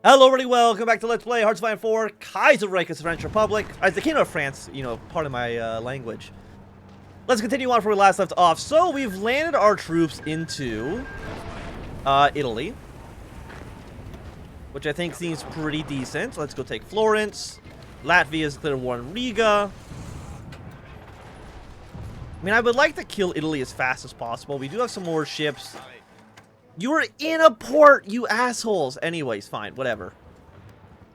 Hello, everybody. Welcome back to Let's Play Hearts of Iron 4 Kaiserreich French Republic. As the Kingdom of France, part of my language. Let's continue on from where we last left off. So, we've landed our troops into Italy, which I think seems pretty decent. Let's go take Florence. Latvia's declared war on Riga. I mean, I would like to kill Italy as fast as possible. We do have some more ships. You were in a port, you assholes. Anyways, fine, whatever.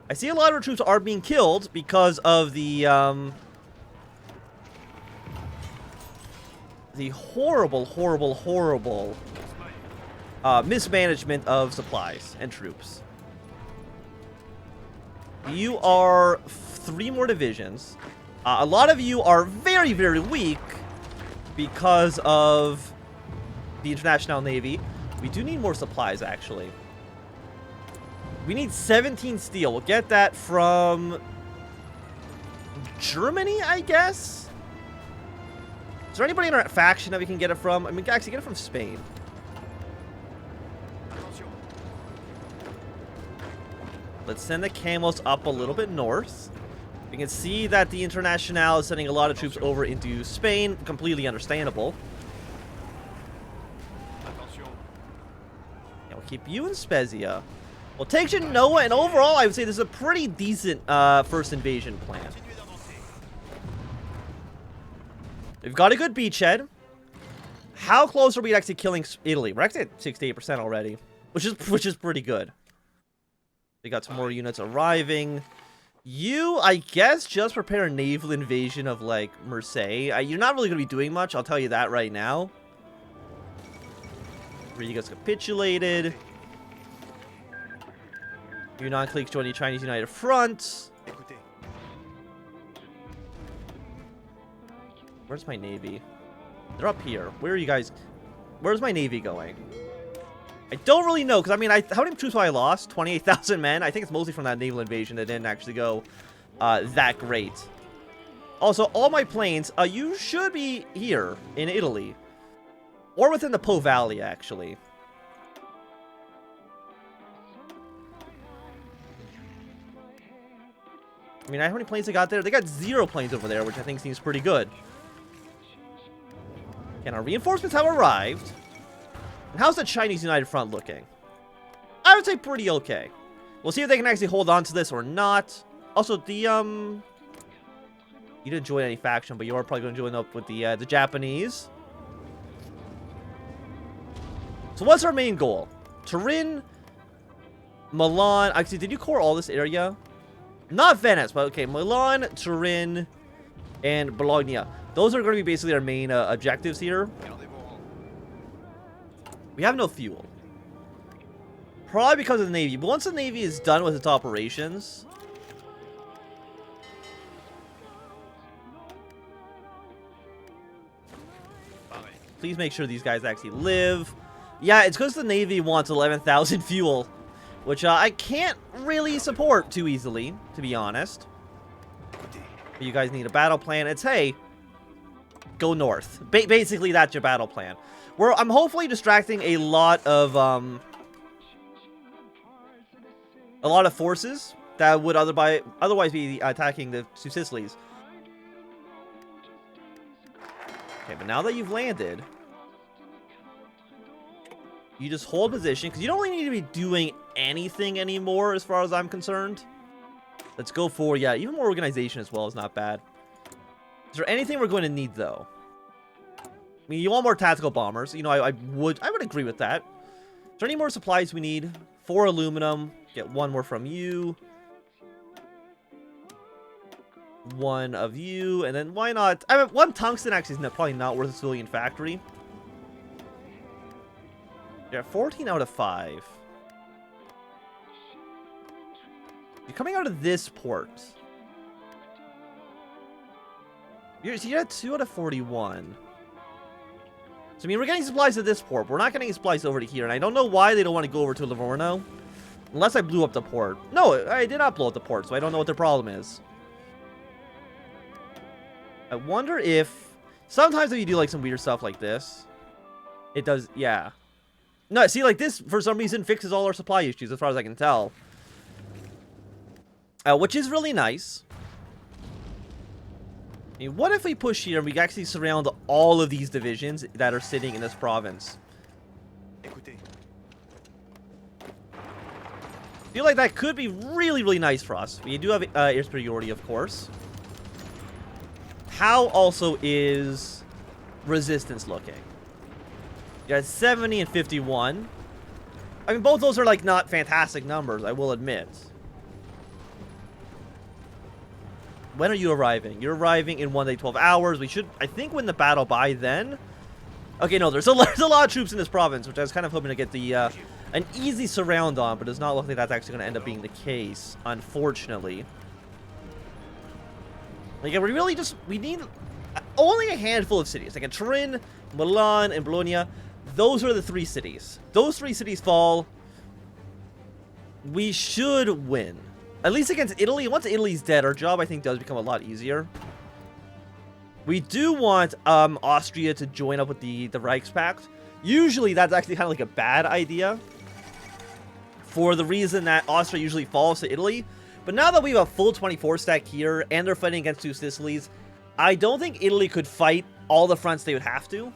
I see a lot of our troops are being killed because of the horrible mismanagement of supplies and troops. You are 3 more divisions. A lot of you are very, very weak because of the International Navy. We do need more supplies, actually. We need 17 steel. We'll get that from Germany, I guess? Is there anybody in our faction that we can get it from? I mean, we can actually get it from Spain. Let's send the camels up a little bit north. We can see that the International is sending a lot of troops over into Spain. Completely understandable. Keep you in Spezia. We'll take Genoa, and overall, I would say this is a pretty decent first invasion plan. We've got a good beachhead. How close are we to actually killing Italy? We're actually at 68% already, which is pretty good. We got some more units arriving. You, I guess, just prepare a naval invasion of, like, Marseille. You're not really going to be doing much, I'll tell you that right now. Riga's capitulated. Yunnan cliques join the Chinese United Front. Where's my navy? They're up here. Where are you guys? Where's my navy going? I don't really know, because I mean, how many troops have I lost? 28,000 men. I think it's mostly from that naval invasion that didn't actually go that great. Also, all my planes, you should be here in Italy. Or within the Po Valley, actually. I mean, how many planes they got there? They got 0 planes over there, which I think seems pretty good. And our reinforcements have arrived. And how's the Chinese United Front looking? I would say pretty okay. We'll see if they can actually hold on to this or not. Also, the, you didn't join any faction, but you are probably going to join up with the Japanese. So what's our main goal? Turin, Milan. Actually, did you core all this area? Not Venice, but okay. Milan, Turin, and Bologna. Those are going to be basically our main objectives here. We have no fuel. Probably because of the Navy. But once the Navy is done with its operations... Please make sure these guys actually live. Yeah, it's because the Navy wants 11,000 fuel, which I can't really support too easily, to be honest. But you guys need a battle plan. It's, hey, go north. Basically, that's your battle plan. I'm hopefully distracting a lot of forces that would otherwise be attacking the two Sicilies. Okay, but now that you've landed... You just hold position, because you don't really need to be doing anything anymore, as far as I'm concerned. Let's go for, yeah, even more organization as well is not bad. Is there anything we're going to need, though? I mean, you want more tactical bombers. You know, I would agree with that. Is there any more supplies we need? 4 aluminum. Get 1 more from you. 1 of you, and then why not? I mean, 1 tungsten actually is probably not worth a civilian factory. Yeah, 14 out of 5. You're coming out of this port. You're at 2 out of 41. So, I mean, we're getting supplies at this port. But we're not getting supplies over to here. And I don't know why they don't want to go over to Livorno. Unless I blew up the port. No, I did not blow up the port. So, I don't know what their problem is. I wonder if... Sometimes if you do, like, some weird stuff like this... It does... Yeah. No, see, like, this, for some reason, fixes all our supply issues, as far as I can tell. which is really nice. I mean, what if we push here and we actually surround all of these divisions that are sitting in this province? I feel like that could be really, really nice for us. We do have air superiority, of course. How also is resistance looking? You got 70 and 51. I mean, both those are like not fantastic numbers, I will admit. When are you arriving? You're arriving in 1 day, 12 hours. We should, I think, win the battle by then. Okay, no, there's a lot of troops in this province, which I was kind of hoping to get the an easy surround on, but does not look like that's actually going to end up being the case, unfortunately. Like, we really just, we need only a handful of cities. Like, Turin, Milan, and Bologna. Those are the 3 cities. Those 3 cities fall. We should win. At least against Italy. Once Italy's dead, our job, I think, does become a lot easier. We do want Austria to join up with the Reichspact. Usually, that's actually kind of like a bad idea. For the reason that Austria usually falls to Italy. But now that we have a full 24 stack here, and they're fighting against 2 Sicilies, I don't think Italy could fight all the fronts they would have to.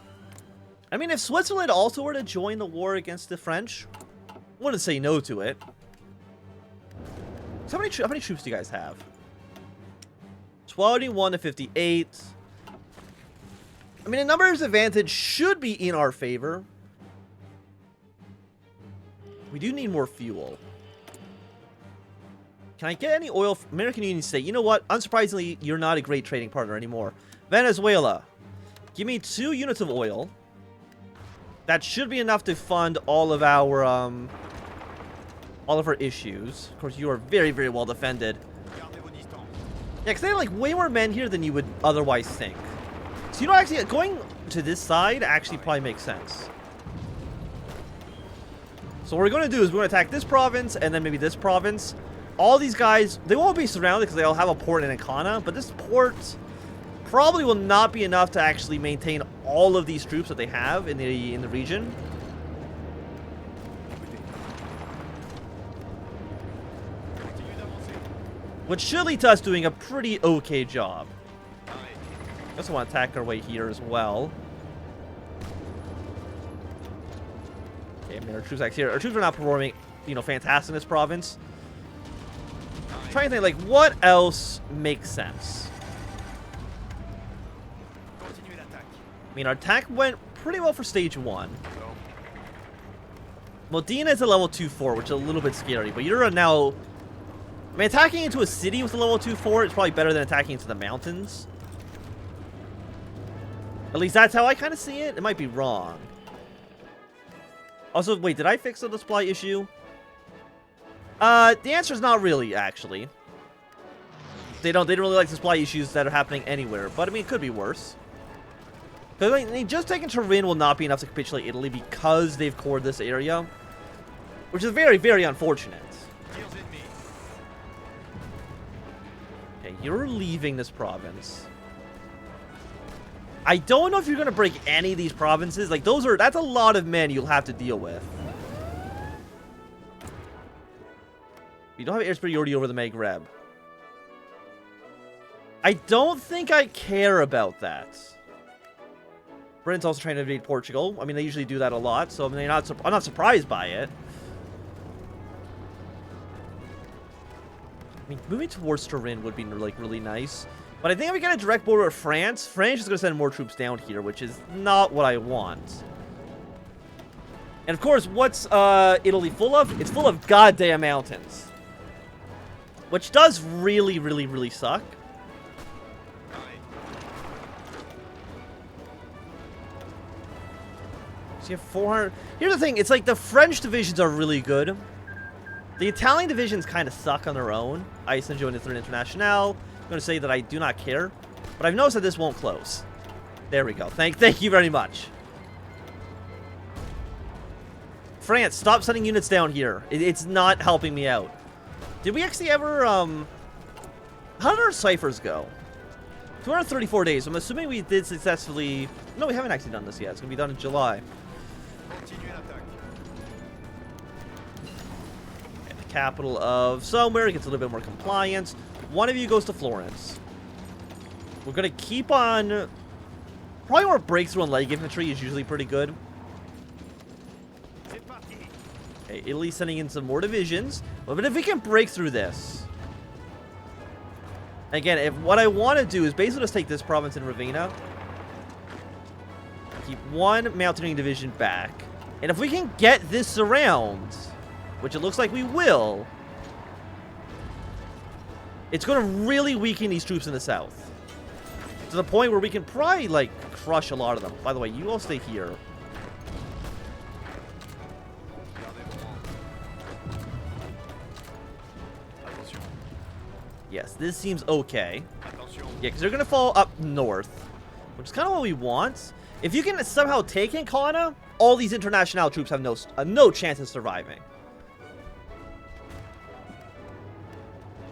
I mean, if Switzerland also were to join the war against the French, I wouldn't say no to it. So how many troops do you guys have? 21 to 58. I mean, a numbers advantage should be in our favor. We do need more fuel. Can I get any oil from American Union State? You know what? Unsurprisingly, you're not a great trading partner anymore. Venezuela. Give me 2 units of oil. That should be enough to fund all of our issues. Of course, you are very, very well defended. Yeah, because they have, like, way more men here than you would otherwise think. So, you know, actually, going to this side actually probably makes sense. So what we're going to do is we're going to attack this province and then maybe this province. All these guys, they won't be surrounded because they'll have a port in Ancona, but this port probably will not be enough to actually maintain all of these troops that they have in the region. Which should lead to us doing a pretty okay job. I also want to attack our way here as well. Okay, I mean, our troops actually here. Our troops are not performing, you know, fantastic in this province. I'm trying to think, like, what else makes sense? I mean, our attack went pretty well for stage 1. Modena is a level 2-4, which is a little bit scary, but you're now... I mean, attacking into a city with a level 2-4 is probably better than attacking into the mountains. At least that's how I kind of see it. It might be wrong. Also, wait, did I fix the supply issue? The answer is not really, actually. They don't really like the supply issues that are happening anywhere, but I mean, it could be worse. Because I mean, just taking Turin will not be enough to capitulate Italy because they've cored this area, which is very, very unfortunate. Okay, you're leaving this province. I don't know if you're going to break any of these provinces. Like, that's a lot of men you'll have to deal with. You don't have air superiority over the Maghreb. I don't think I care about that. Britain's also trying to invade Portugal. I mean, they usually do that a lot, so I mean, I'm not surprised by it. I mean, moving towards Turin would be, like, really nice. But I think if we get a direct border with France, France is going to send more troops down here, which is not what I want. And of course, what's Italy full of? It's full of goddamn mountains. Which does really, really, really suck. So you have 400... Here's the thing, it's like the French divisions are really good. The Italian divisions kind of suck on their own. Iceland joined the Third Internationale. I'm going to say that I do not care. But I've noticed that this won't close. There we go. Thank you very much. France, stop sending units down here. It's not helping me out. Did we actually ever, how did our ciphers go? 234 days. I'm assuming we did successfully... No, we haven't actually done this yet. It's going to be done in July. capital of somewhere. It gets a little bit more compliance. One of you goes to Florence. We're going to keep on... Probably more breakthrough on light infantry is usually pretty good. Okay, Italy's sending in some more divisions. But if we can break through this... Again, if what I want to do is basically just take this province in Ravenna. Keep one mountaineering division back. And if we can get this around, which it looks like we will, it's going to really weaken these troops in the south. To the point where we can probably, like, crush a lot of them. By the way, you all stay here. Yes, this seems okay. Yeah, because they're going to fall up north, which is kind of what we want. If you can somehow take Ancona, all these international troops have no chance of surviving.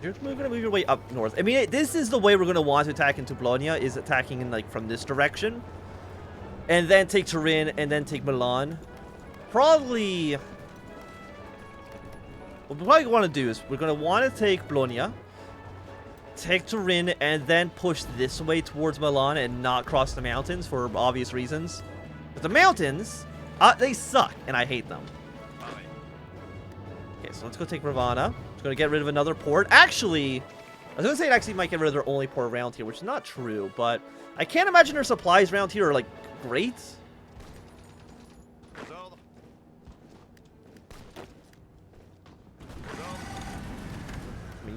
You're going to move your way up north. I mean, this is the way we're going to want to attack into Bologna, is attacking in, like, from this direction. And then take Turin, and then take Milan. Probably... What we probably want to do is, we're going to want to take Bologna, take Turin, and then push this way towards Milan and not cross the mountains for obvious reasons. But the mountains, they suck, and I hate them. Okay, so let's go take Ravenna. It's going to get rid of another port. Actually, I was going to say it actually might get rid of their only port around here, which is not true, but I can't imagine their supplies around here are, like, great.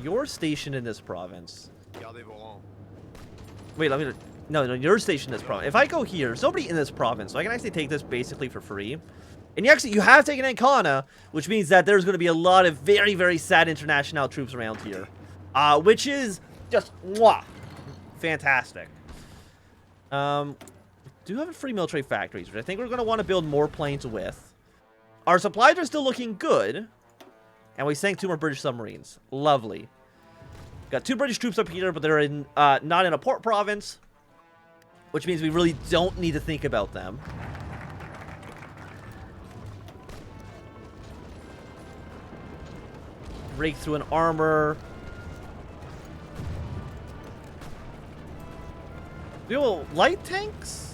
You're stationed in this province. Wait, let me... No, you're stationed in this province. If I go here, there's nobody in this province, so I can actually take this basically for free. And you have taken Ancona, which means that there's going to be a lot of very, very sad international troops around here. Which is just, mwah, fantastic. Do have free military factories, which I think we're going to want to build more planes with. Our supplies are still looking good. And we sank 2 more British submarines. Lovely. Got 2 British troops up here, but they're in not in a port province. Which means we really don't need to think about them. Break through an armor. Do light tanks?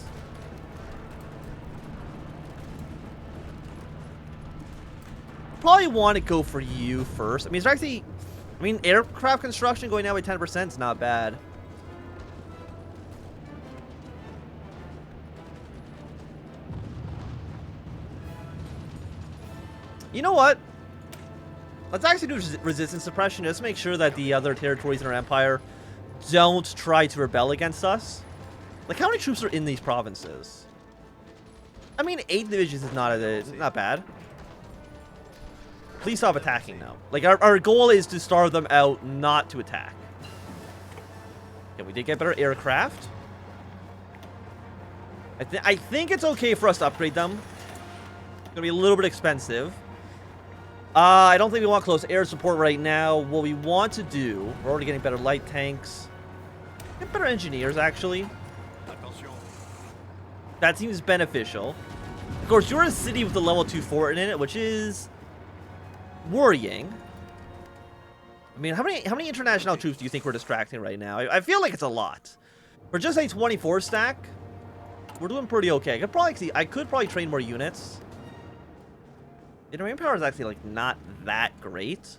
Probably want to go for you first. I mean, it's actually... I mean, aircraft construction going down by 10% is not bad. You know what? Let's actually do resistance suppression. Just make sure that the other territories in our empire don't try to rebel against us. Like, how many troops are in these provinces? I mean, 8 divisions is not bad. Please stop attacking now. Like, our goal is to starve them out, not to attack. Yeah, we did get better aircraft. I think it's okay for us to upgrade them. It's gonna be a little bit expensive. I don't think we want close air support right now. What we want to do, we're already getting better light tanks. Get better engineers, actually. That seems beneficial. Of course, you're a city with a level 2 fort in it, which is worrying. I mean, how many international troops do you think we're distracting right now? I feel like it's a lot. For just a 24 stack, we're doing pretty okay. I could probably train more units. The manpower is actually, like, not that great.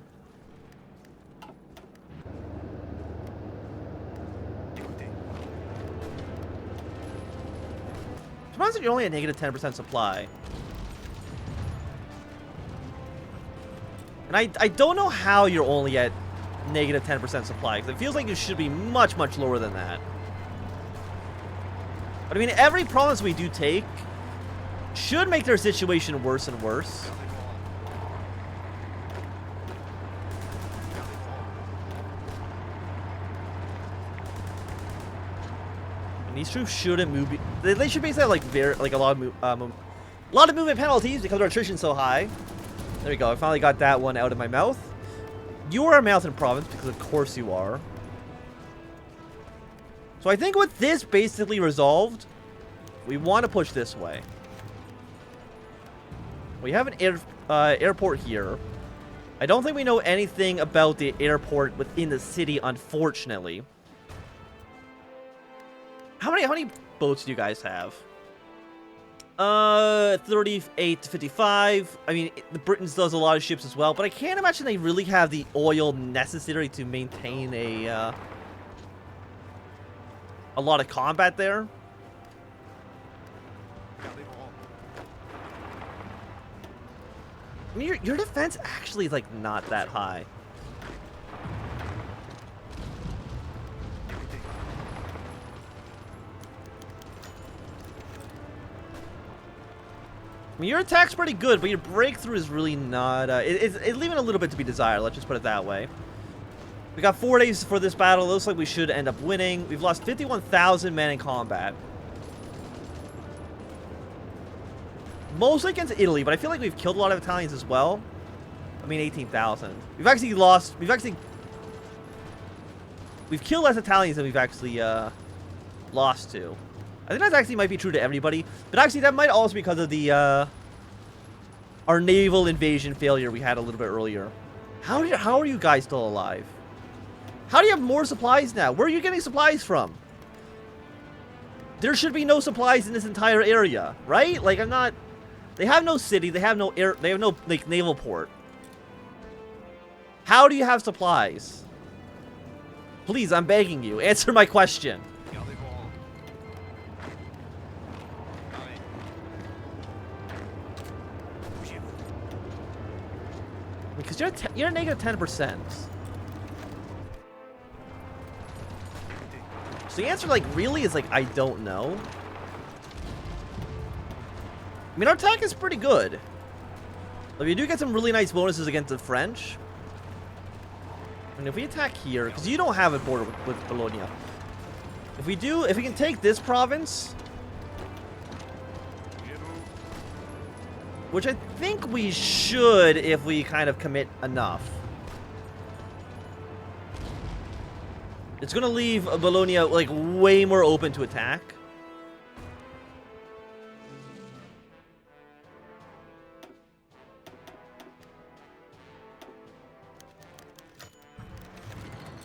Surprised that you're only at negative 10% supply. And I don't know how you're only at negative 10% supply, because it feels like you should be much, much lower than that. But I mean, every province we do take should make their situation worse and worse. And these troops shouldn't move. They should basically have like a lot of movement penalties because our attrition's so high. There we go. I finally got that one out of my mouth. You are a mountain province because of course you are. So I think with this basically resolved, we want to push this way. We have an airport here. I don't think we know anything about the airport within the city, unfortunately. How many boats do you guys have? 38 to 55. I mean, the Britons does a lot of ships as well, but I can't imagine they really have the oil necessary to maintain a lot of combat there. I mean, your defense actually is, like, not that high. I mean, your attack's pretty good, but your breakthrough is really not... it's leaving a little bit to be desired, let's just put it that way. We got 4 days for this battle. It looks like we should end up winning. We've lost 51,000 men in combat. Mostly against Italy, but I feel like we've killed a lot of Italians as well. I mean, 18,000. We've actually lost... We've killed less Italians than we've actually lost to. I think that actually might be true to everybody, but actually that might also be because of the our naval invasion failure we had a little bit earlier. How are you guys still alive? How do you have more supplies now? Where are you getting supplies from? There should be no supplies in this entire area, right? Like, I'm not... They have no city, they have no air, they have no, like, naval port. How do you have supplies? Please, I'm begging you, answer my question. Because you're negative 10%. So the answer, like, really is, like, I don't know. I mean, our attack is pretty good. Like, we do get some really nice bonuses against the French. And if we attack here, because you don't have a border with Bologna. If we can take this province, which I think we should if we kind of commit enough. It's going to leave Bologna, like, way more open to attack.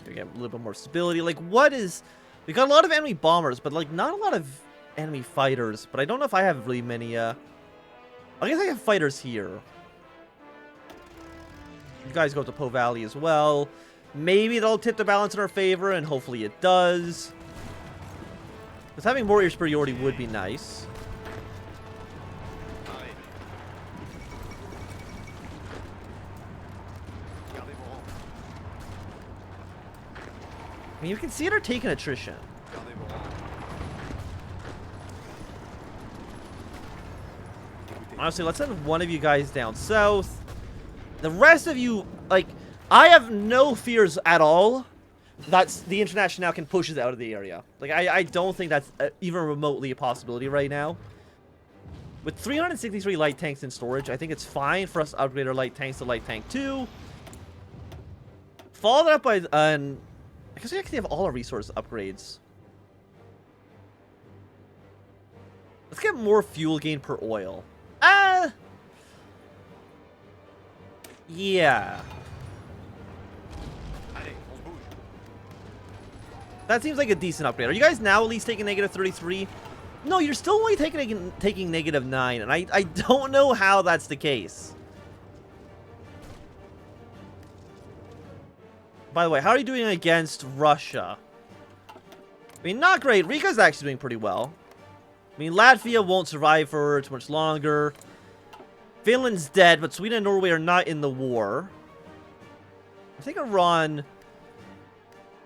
We get a little bit more stability. Like, what is... We got a lot of enemy bombers, but, like, not a lot of enemy fighters. But I don't know if I have really many, I guess I have fighters here. You guys go to Po Valley as well. Maybe that'll tip the balance in our favor, and hopefully it does. Because having warrior superiority would be nice. I mean, you can see they're taking attrition. Honestly, let's send one of you guys down south. The rest of you, like, I have no fears at all that the International can push us out of the area. Like, I don't think that's even remotely a possibility right now. With 363 light tanks in storage, I think it's fine for us to upgrade our light tanks to light tank 2. Follow that up by, I guess we actually have all our resource upgrades. Let's get more fuel gain per oil. Yeah. That seems like a decent upgrade. Are you guys now at least taking negative 33? No, you're still only taking negative 9, and I don't know how that's the case. By the way, how are you doing against Russia? I mean, not great. Riga's actually doing pretty well. I mean, Latvia won't survive for too much longer. Finland's dead, but Sweden and Norway are not in the war. I think Iran...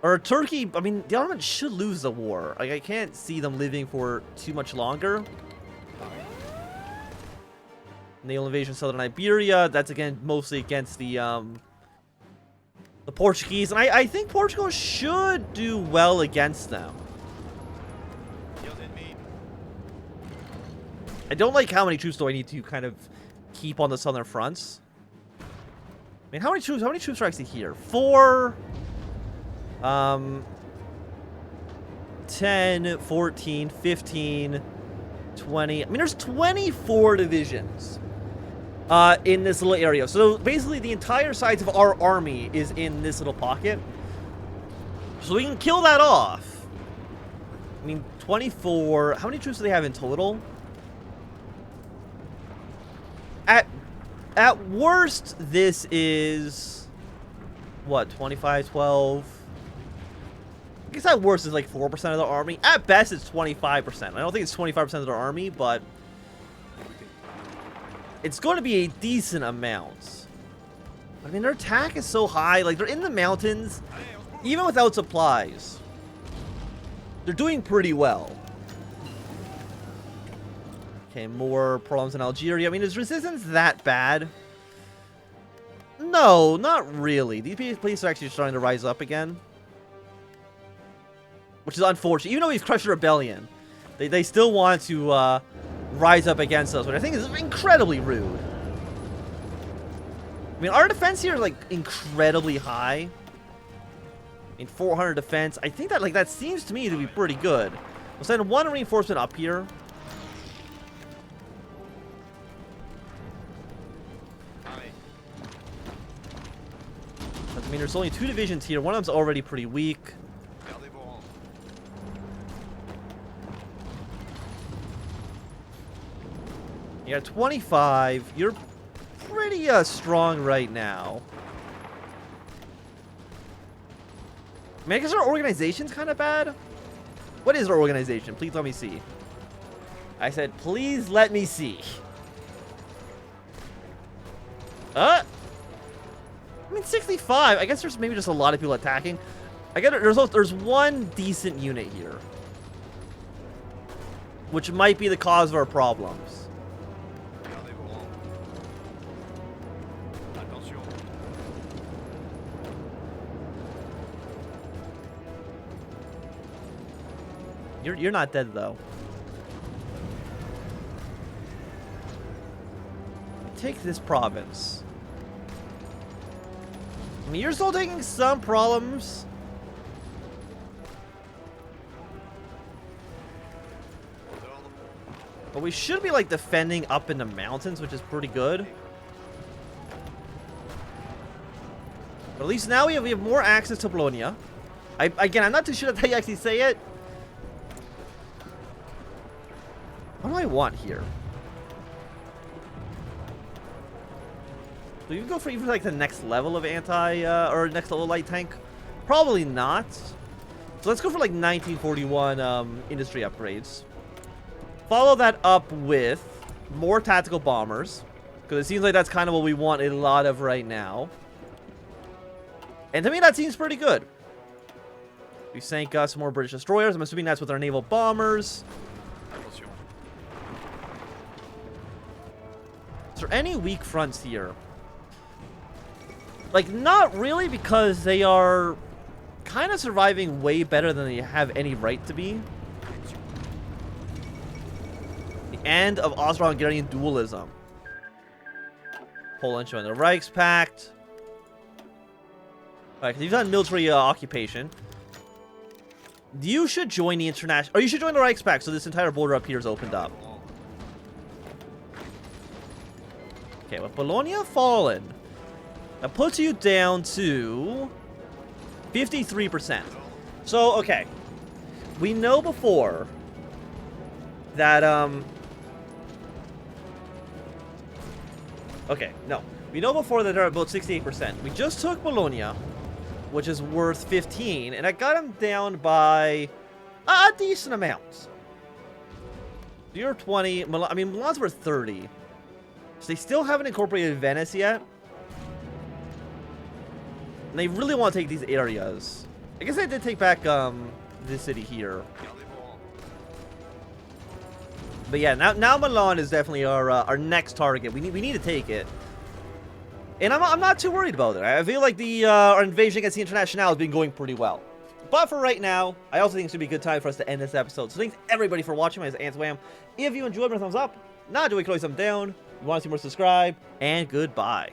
Or Turkey, I mean, the Ottomans should lose the war. Like, I can't see them living for too much longer. Naval invasion of southern Iberia. That's, again, mostly against the Portuguese. And I think Portugal should do well against them. I don't like how many troops do I need to kind of keep on the southern fronts. I mean, how many troops are actually here? 4... 10, 14, 15, 20. I mean, there's 24 divisions. in this little area. So basically the entire size of our army is in this little pocket. So we can kill that off. I mean, 24. How many troops do they have in total? At worst, this is what, 25, 12. I guess at worst is like 4% of the army. At best, it's 25%. I don't think it's 25% of their army, but it's going to be a decent amount. I mean, their attack is so high. Like, they're in the mountains. Even without supplies, they're doing pretty well. Okay, more problems in Algeria. I mean, is resistance that bad? No, not really. These police are actually starting to rise up again, which is unfortunate. Even though we've crushed a rebellion, they still want to rise up against us, which I think is incredibly rude. I mean, our defense here is like incredibly high. I mean, 400 defense. I think that that seems to me to be pretty good. We'll send one reinforcement up here. I mean, there's only 2 divisions here. One of them's already pretty weak. You're at 25. You're pretty strong right now. I mean, I guess our organization's kind of bad. What is our organization? Please let me see. I said, please let me see. I mean, 65. I guess there's maybe just a lot of people attacking. I get it. There's one decent unit here, which might be the cause of our problems. You're not dead though. Take this province. I mean, you're still taking some problems. But we should be like defending up in the mountains, which is pretty good. But at least now we have more access to Bologna. Again, I'm not too sure that's how you actually say it. What do I want here? Do you go for even like the next level of or next level light tank? Probably not. So let's go for like 1941 industry upgrades. Follow that up with more tactical bombers, because it seems like that's kind of what we want a lot of right now. And to me, that seems pretty good. We sank some more British destroyers. I'm assuming that's with our naval bombers. Is there any weak fronts here? Like, not really, because they are kind of surviving way better than they have any right to be. The end of Austro-Hungarian dualism. Poland joined the Reichspakt. Alright, because you've done military occupation. You should join the international... Or you should join the Reichspakt, so this entire border up here is opened up. Okay, with Bologna fallen, that puts you down to 53%. So, okay. We know before that, okay, no. We know before that they're about 68%. We just took Bologna, which is worth 15, and I got them down by a decent amount. You're 20. I mean, Milan's worth 30. So they still haven't incorporated Venice yet. And they really want to take these areas. I guess I did take back this city here. But yeah, now Milan is definitely our next target. We need to take it. And I'm not too worried about it. I feel like our invasion against the Internationale has been going pretty well. But for right now, I also think it's going to be a good time for us to end this episode. So thanks everybody for watching. My name is Anthnwam. If you enjoyed, give me a thumbs up. Not enjoy, thumb down. If you want to see more, subscribe. And goodbye.